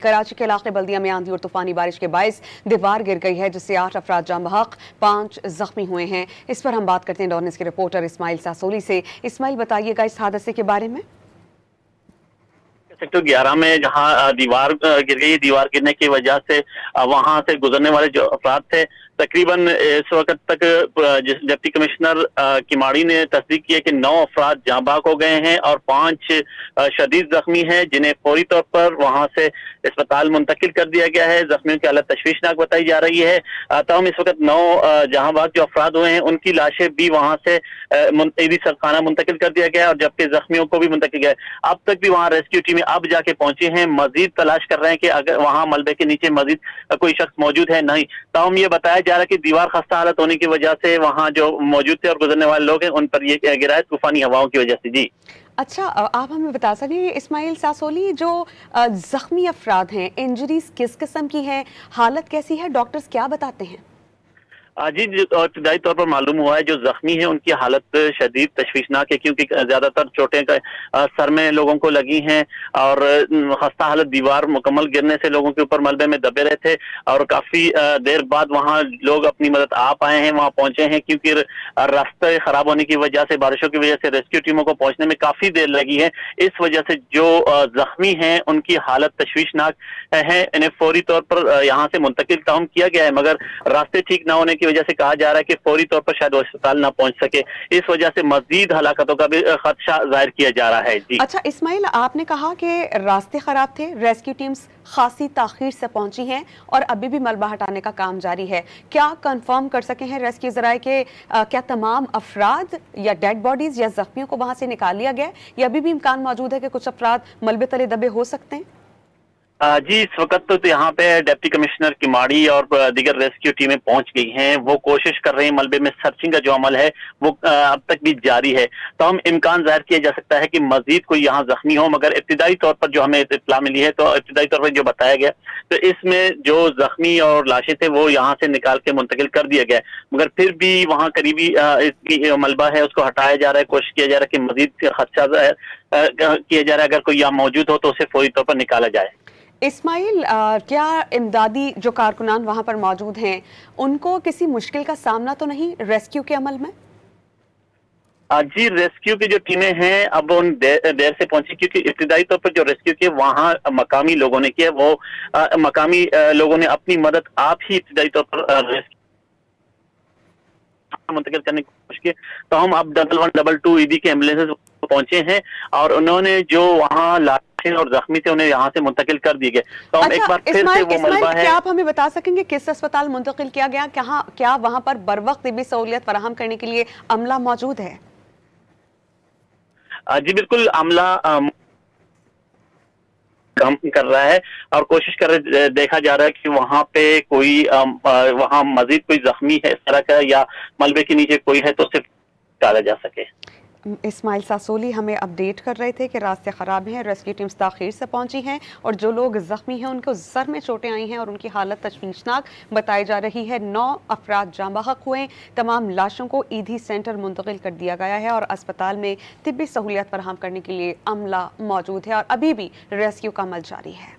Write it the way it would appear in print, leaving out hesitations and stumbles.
कराची के इलाके बल्दिया में आंधी और तूफानी बारिश के बायस दीवार गिर गई है, जिससे 8 अफराद जाँ बहक, 5 जख्मी हुए हैं। इस पर हम बात करते हैं डॉन के रिपोर्टर इस्माइल सासोली से। इस्माइल, बताइएगा इस हादसे के बारे में। सेक्टर 11 में जहां दीवार गिर गई, दीवार गिरने की वजह से वहां से गुजरने वाले जो अफराद थे, तकरीबन इस वक्त तक डिप्टी कमिश्नर किमाड़ी ने तस्दीक की है कि 9 अफराद जाँ बहक हो गए हैं और 5 शदीद जख्मी हैं, जिन्हें फौरी तौर पर वहां से अस्पताल मुंतकिल कर दिया गया है। जख्मियों की हालत तशवीशनाक बताई जा रही है। तमाम इस वक्त 9 जहां बहक जो अफराद हुए हैं, उनकी लाशें भी वहां से ईदी सरखाना मुंतकिल कर दिया गया है और जबकि जख्मियों को भी मुंतकिल किया है। अब तक भी वहां रेस्क्यू टीमें अब जाके पहुंची हैं, मजीद तलाश कर रहे हैं कि अगर वहां मलबे के नीचे मजीद कोई शख्स मौजूद है। नहीं, ताहम ये बताया जा रहा है कि दीवार खस्ता हालत होने की वजह से वहां जो मौजूद थे और गुजरने वाले लोग हैं, उन पर ये गिरा है तूफानी हवाओं की वजह से। जी अच्छा, आप हमें बता सकेंगे इस्माइल सासोली, जो जख्मी अफराद हैं, इंजरीज किस किस्म की हैं, हालत कैसी है, डॉक्टर्स क्या बताते हैं? जी, इब्तदाई तौर पर मालूम हुआ है जो जख्मी है उनकी हालत शदीद तशवीशनाक है, क्योंकि ज्यादातर चोटें सर में लोगों को लगी हैं और खस्ता हालत दीवार मुकम्मल गिरने से लोगों के ऊपर मलबे में दबे रहे थे और काफी देर बाद वहां लोग अपनी मदद आ पाए हैं, वहां पहुंचे हैं, क्योंकि रास्ते खराब होने की वजह से, बारिशों की वजह से रेस्क्यू टीमों को पहुंचने में काफी देर लगी है। इस वजह से जो जख्मी हैं उनकी हालत तशवीशनाक है, इन्हें फौरी तौर पर यहाँ से मुंतकिल ताहम किया गया है, मगर रास्ते ठीक न होने की वजह से कहा जा रहा है कि फौरी तौर पर शायद वो अस्पताल ना पहुंच सके। इस वजह से मजीद हलाकतों का भी खदशा जाहिर किया जा रहा है। जी अच्छा इस्माइल, आपने कहा कि रास्ते खराब थे, रेस्क्यू टीम्स खासी ताखीर से पहुंची हैं और अभी भी मलबा हटाने का काम जारी है। क्या कंफर्म कर सके हैं रेस्क्यू जराए के क्या तमाम अफराद या डेड बॉडीज या जख्मियों को वहां से निकाल लिया गया, या अभी भी इम्कान मौजूद है कि कुछ अफराद मलबे तले दबे हो सकते हैं? जी, इस वक्त तो यहाँ पे डिप्टी कमिश्नर किमाड़ी और दीगर रेस्क्यू टीमें पहुंच गई हैं। वो कोशिश कर रहे हैं, मलबे में सर्चिंग का जो अमल है वो अब तक भी जारी है। तो हम इम्कान जाहिर किया जा सकता है कि मजीद कोई यहाँ जख्मी हो, मगर इब्तिदाई तौर पर जो हमें इत्तला मिली है, तो इब्तिदाई तौर पर जो बताया गया, तो इसमें जो जख्मी और लाशें थे वो यहाँ से निकाल के मुंतकिल कर दिया गया, मगर फिर भी वहाँ करीबी मलबा है उसको हटाया जा रहा है। कोशिश किया जा रहा है कि मजीद खदशा किया जा रहा है, अगर कोई यहाँ मौजूद हो तो उसे फौरी तौर पर निकाला जाए। इस्माइल, क्या इमदादी जो कारकुनान वहां पर मौजूद हैं, उनको किसी मुश्किल का सामना तो नहीं रेस्क्यू के अमल में? जी, रेस्क्यू की जो टीमें हैं अब उन देर से पहुंची, क्योंकि इब्तिदाई तौर पर जो रेस्क्यू किया वहां मकामी लोगों ने किया। वो मकामी लोगों ने अपनी मदद आप ही इब्तिदाई तौर पर रेस्क्यू मुंतकिल करने की कोशिश की। तो हम अब 1112 ईदी के एम्बुलेंसेस पहुंचे हैं और उन्होंने जो वहां लाशें और जख्मी थे उन्हें यहाँ से मुंतकिल कर दिए गए। तो हम एक बार फिर से वो मलबा है। क्या आप हमें बता सकेंगे किस अस्पताल मुंतकिल किया गया, क्या वहां पर बर वक्त तिब्बी सहूलियत फराहम करने के लिए अमला मौजूद है? जी बिल्कुल, अमला काम कर रहा है और कोशिश कर देखा जा रहा है कि वहां पे कोई वहां मजीद कोई जख्मी है इस तरह का या मलबे के नीचे कोई है तो उसे निकाला जा सके। इस्माइल सासोली हमें अपडेट कर रहे थे कि रास्ते ख़राब हैं, रेस्क्यू टीम्स ताख़ीर से पहुंची हैं और जो लोग ज़ख्मी हैं उनको सर में चोटें आई हैं और उनकी हालत तशवीशनाक बताई जा रही है। 9 अफराद जाँ बहक हुए, तमाम लाशों को ईदी सेंटर मुंतकिल कर दिया गया है और अस्पताल में तिब्बी सहूलियत फराहम करने के लिए अमला मौजूद है और अभी भी रेस्क्यू का अमल जारी है।